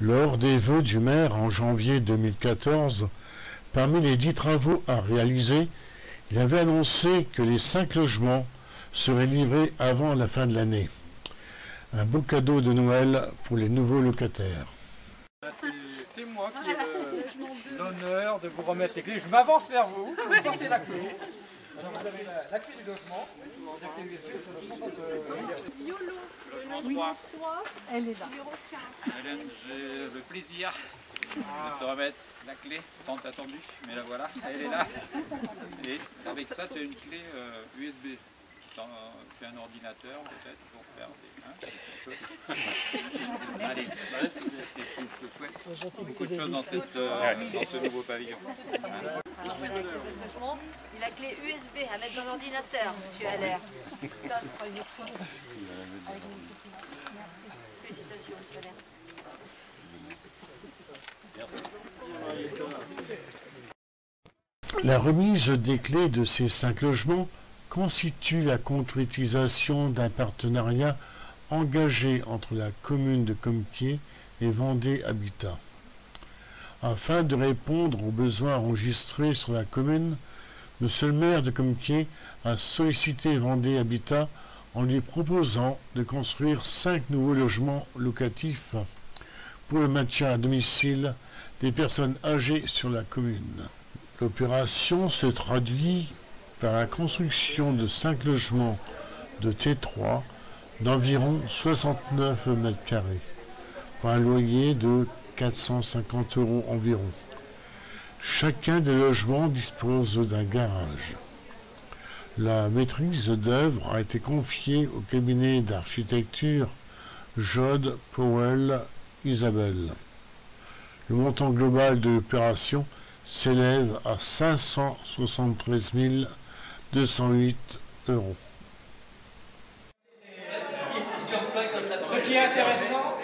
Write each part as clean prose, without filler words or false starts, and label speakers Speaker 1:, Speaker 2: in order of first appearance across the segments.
Speaker 1: Lors des vœux du maire en janvier 2014, parmi les 10 travaux à réaliser, il avait annoncé que les 5 logements seraient livrés avant la fin de l'année. Un beau cadeau de Noël pour les nouveaux locataires.
Speaker 2: C'est moi qui ai l'honneur de vous remettre les clés. Je m'avance vers vous, vous portez la clé. Alors vous avez la clé du logement. La clé USB,
Speaker 3: logement 3.
Speaker 4: Elle est là.
Speaker 3: Hélène, j'ai le plaisir de te remettre la clé, tant attendue, mais la voilà, elle est là. Et avec ça, tu as une clé USB. Tu as un ordinateur peut-être pour faire des choses. Allez, je te souhaite beaucoup de choses dans ce nouveau pavillon.
Speaker 5: Et la clé USB à mettre dans l'ordinateur, monsieur Allaire. Ça sera une autre. Félicitations, monsieur Allaire.
Speaker 1: La remise des clés de ces 5 logements constitue la concrétisation d'un partenariat engagé entre la commune de Compiègne et Vendée Habitat. Afin de répondre aux besoins enregistrés sur la commune, monsieur le maire de Compiègne a sollicité Vendée Habitat en lui proposant de construire 5 nouveaux logements locatifs pour le maintien à domicile des personnes âgées sur la commune. L'opération se traduit par la construction de 5 logements de T3 d'environ 69 mètres carrés, pour un loyer de 450 € environ. Chacun des logements dispose d'un garage. La maîtrise d'œuvre a été confiée au cabinet d'architecture Jode Powell Isabelle. Le montant global de l'opération s'élève à 573 208 €.
Speaker 2: Ce qui est intéressant,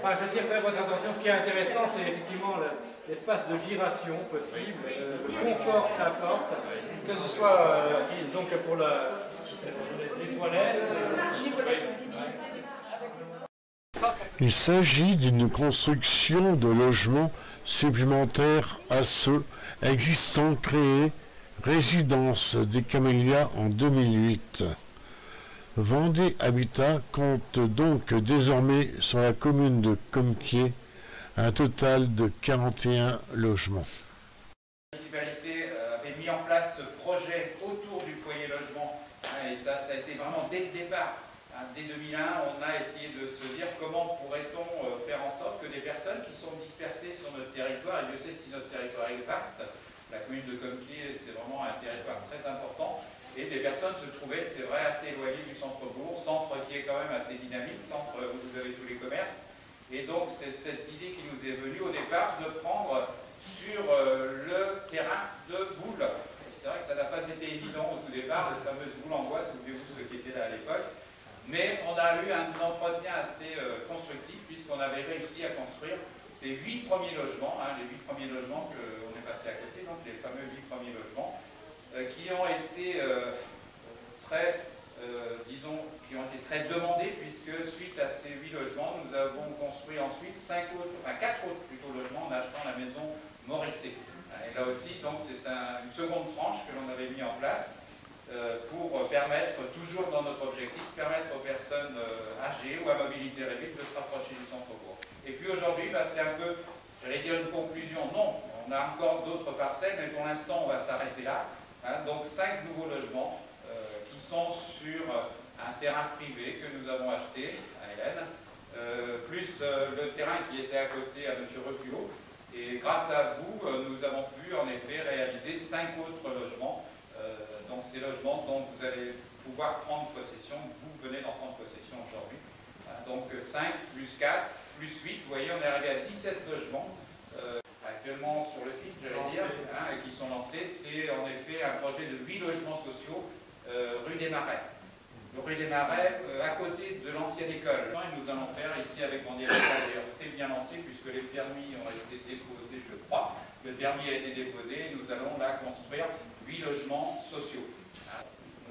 Speaker 2: enfin je tirerai votre attention, ce qui est intéressant c'est effectivement l'espace de giration possible, le confort que ça apporte, que ce soit donc pour les toilettes.
Speaker 1: Il s'agit d'une construction de logements supplémentaires à ceux existants créés Résidence des Camélias en 2008. Vendée Habitat compte donc désormais sur la commune de Compiègne un total de 41 logements.
Speaker 3: La municipalité avait mis en place ce projet autour du foyer logement et ça a été vraiment dès le départ. Dès 2001, on a essayé de se dire comment pourrait-on faire en sorte que des personnes qui sont dispersées sur notre territoire, et Dieu sait si notre territoire est vaste, la commune de Compiègne c'est vraiment un territoire très important, et des personnes se trouvaient, c'est vrai, assez éloignées du centre-bourg, centre qui est quand même assez dynamique, centre où vous avez tous les commerces, et donc c'est cette idée qui nous est venue au départ de prendre sur le terrain de Boulle. Et c'est vrai que ça n'a pas été évident au tout départ, les fameuses boules en bois, souvenez-vous ceux qui étaient là à l'époque. Mais on a eu un entretien assez constructif puisqu'on avait réussi à construire ces 8 premiers logements, les 8 premiers logements qu'on est passé à côté, donc les fameux 8 premiers logements, qui ont été qui ont été très demandés puisque suite à ces 8 logements, nous avons construit ensuite 4 autres plutôt logements en achetant la maison Morisset. Et là aussi, donc c'est une seconde tranche que l'on avait mis en place. Pour permettre, toujours dans notre objectif, permettre aux personnes âgées ou à mobilité réduite de se rapprocher du centre-bourg. Et puis aujourd'hui, c'est un peu, j'allais dire une conclusion, non, on a encore d'autres parcelles, mais pour l'instant on va s'arrêter là. Donc 5 nouveaux logements qui sont sur un terrain privé que nous avons acheté à Hélène, plus le terrain qui était à côté à M. Reculot. Et grâce à vous, nous avons pu en effet réaliser 5 autres logements. Donc ces logements dont vous allez pouvoir prendre possession, vous venez d'en prendre possession aujourd'hui. Donc 5 plus 4 plus 8, vous voyez on est arrivé à 17 logements actuellement sur le fil, j'allais dire, qui sont lancés. C'est en effet un projet de 8 logements sociaux rue des Marais. Rue des Marais, à côté de l'ancienne école. Et nous allons faire ici avec Vendée Habitat, d'ailleurs c'est bien lancé puisque les permis ont été déposés, je crois. Le permis a été déposé et nous allons là construire 8 logements sociaux.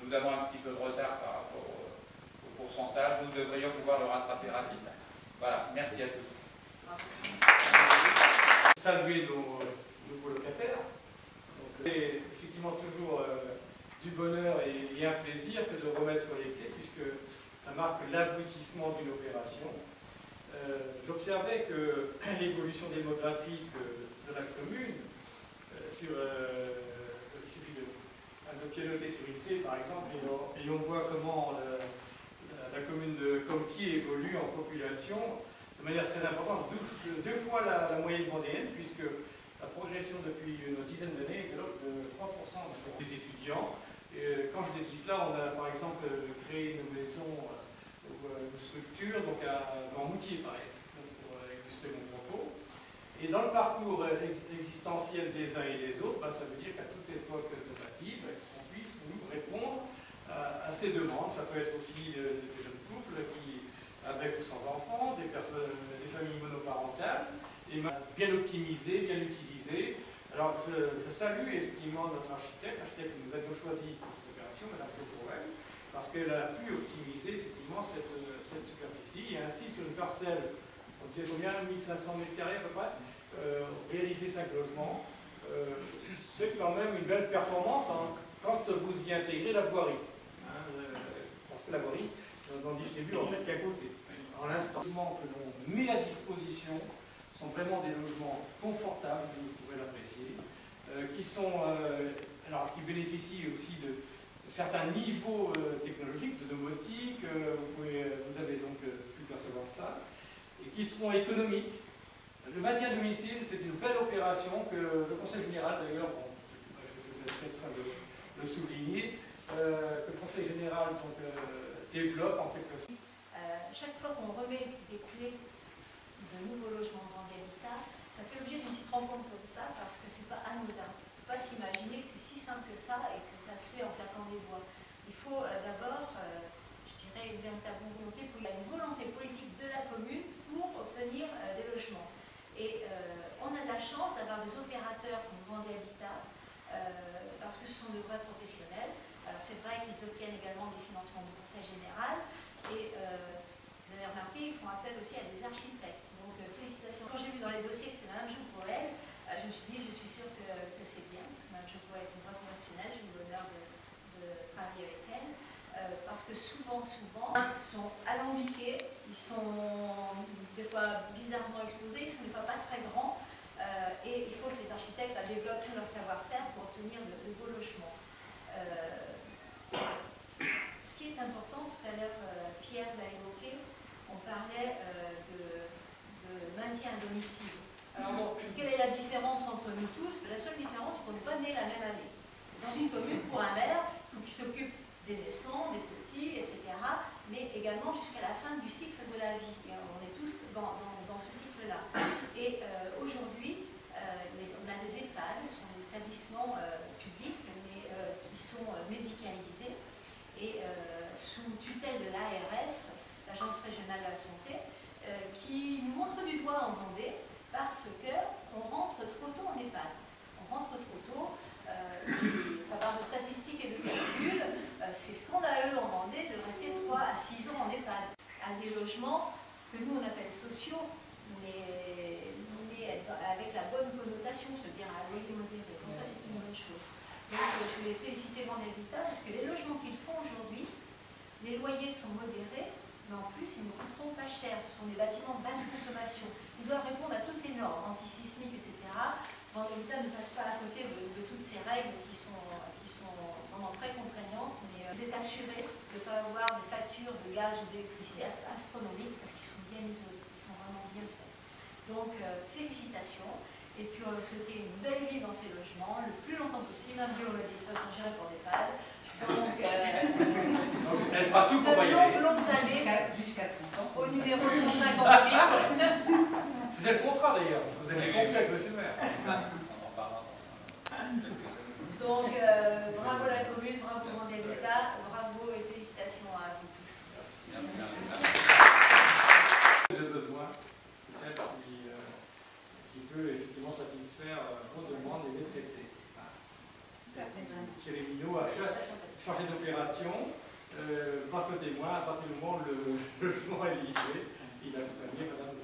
Speaker 3: Nous avons un petit peu de retard par rapport au pourcentage, nous devrions pouvoir le rattraper rapidement. Voilà, merci à tous.
Speaker 2: Saluer nos nouveaux locataires. C'est effectivement toujours du bonheur et un plaisir que de remettre sur les pieds, puisque ça marque l'aboutissement d'une opération. J'observais que l'évolution démographique de la commune, il suffit de pianoter sur INSEE par exemple, et on voit comment la commune de Compiègne évolue en population de manière très importante, deux fois la moyenne vendéenne, puisque la progression depuis une dizaine d'années est de 3% des étudiants. Et quand je dis cela, on a par exemple créé une maison, une structure, donc à Moutier, par exemple, pour illustrer mon propos. Et dans le parcours existentiel des uns et des autres, ça veut dire qu'à toute époque normative, on puisse nous répondre à ces demandes. Ça peut être aussi des jeunes couples qui, avec ou sans enfants, des familles monoparentales, et bien optimisées, bien utilisées. Alors je salue effectivement notre architecte que nous avions choisi pour cette opération, Mme Courel, parce qu'elle a pu optimiser effectivement cette superficie, et ainsi sur une parcelle, on disait combien, 1500 m² à peu près, réaliser 5 logements, c'est quand même une belle performance quand vous y intégrez la voirie. Parce que la voirie, on n'en distribue en fait qu'à côté. En l'instant, que l'on met à disposition sont vraiment des logements confortables, vous pourrez l'apprécier, qui bénéficient aussi de certains niveaux technologiques, de domotique, vous avez donc pu percevoir ça, et qui seront économiques. Le maintien à domicile, c'est une belle opération que le Conseil général, d'ailleurs, je vais peut-être le souligner, que le Conseil général développe en quelque sorte.
Speaker 4: Chaque fois qu'on remet des clés de nouveaux logements Vendée Habitat, ça fait l'objet d'une petite rencontre comme ça, parce que c'est pas anodin. Il ne faut pas s'imaginer que c'est si simple que ça et que ça se fait en claquant des doigts. Il faut d'abord, je dirais, une véritable volonté politique de la commune pour obtenir des logements. Et on a de la chance d'avoir des opérateurs comme Vendée Habitat, parce que ce sont de vrais professionnels. Alors c'est vrai qu'ils obtiennent également des financements du Conseil général, et vous avez remarqué, ils font appel aussi à des architectes. Donc félicitations. Quand j'ai vu dans les dossiers que c'était Mme Joupoël, je me suis dit, je suis sûre que c'est bien, parce que Mme Joupoël est une vraie professionnelle, j'ai eu l'honneur de travailler avec elle, parce que souvent, ils sont alambiqués, ils sont des fois bizarrement exposés, ils sont des fois pas très grands, et il faut que les architectes développent tout leur savoir-faire pour obtenir de beaux logements. Ce qui est important, tout à l'heure, Pierre l'a évoqué, on parlait de maintien à domicile. Alors bon, quelle est la différence entre nous tous? La seule différence, c'est qu'on n'est pas nés la même année. Dans une commune, pour un maire, il faut qu'il s'occupe des naissants, des petits, etc., mais également jusqu'à la fin du cycle de la vie. Et on est tous dans ce cycle-là. Et aujourd'hui, on a des EHPAD, ce sont des établissements publics, mais qui sont médicalisés, et sous tutelle de l'ARS, l'Agence régionale de la santé, qui nous montre du doigt en Vendée parce qu'on rentre trop tôt en EHPAD. On rentre trop tôt, ça part de statistiques et de calculs, c'est scandaleux en Vendée de rester 3 à 6 ans en EHPAD, à des logements que nous on appelle sociaux, mais avec la bonne connotation, c'est-à-dire à loyer modéré. Donc ça c'est une bonne chose. Donc je voulais féliciter Vendée Habitat parce que les logements qu'ils font aujourd'hui, les loyers sont modérés, mais en plus ils ne coûteront pas cher. Ce sont des bâtiments de basse consommation. Ils doivent répondre à toutes les normes antisismiques, etc. Vendée Habitat ne passe pas à côté de toutes ces règles qui sont vraiment très contraignantes, mais vous êtes assuré de ne pas avoir des factures de gaz ou d'électricité astronomiques parce qu'ils sont bien isolés, ils sont vraiment bien faits. Donc félicitations. Et puis on va souhaiter une belle vie dans ces logements, le plus longtemps possible, même si on l'a dit, de toute façon j'irai pour des pales. Donc,
Speaker 2: elle fera tout pour y aller.
Speaker 4: Longues années,
Speaker 6: jusqu'à 100 ans.
Speaker 4: au numéro 158.
Speaker 2: C'était le contrat d'ailleurs, vous avez compris avec le maire.
Speaker 4: Donc bravo la commune, bravo Vendée Habitat, bravo et félicitations à vous tous.
Speaker 2: Le besoin, c'est elle qui peut effectivement satisfaire vos demandes et les traiter. Thierry Minot a changé d'opération grâce au témoin. À partir du moment où le logement est livré, il a accompagné Mme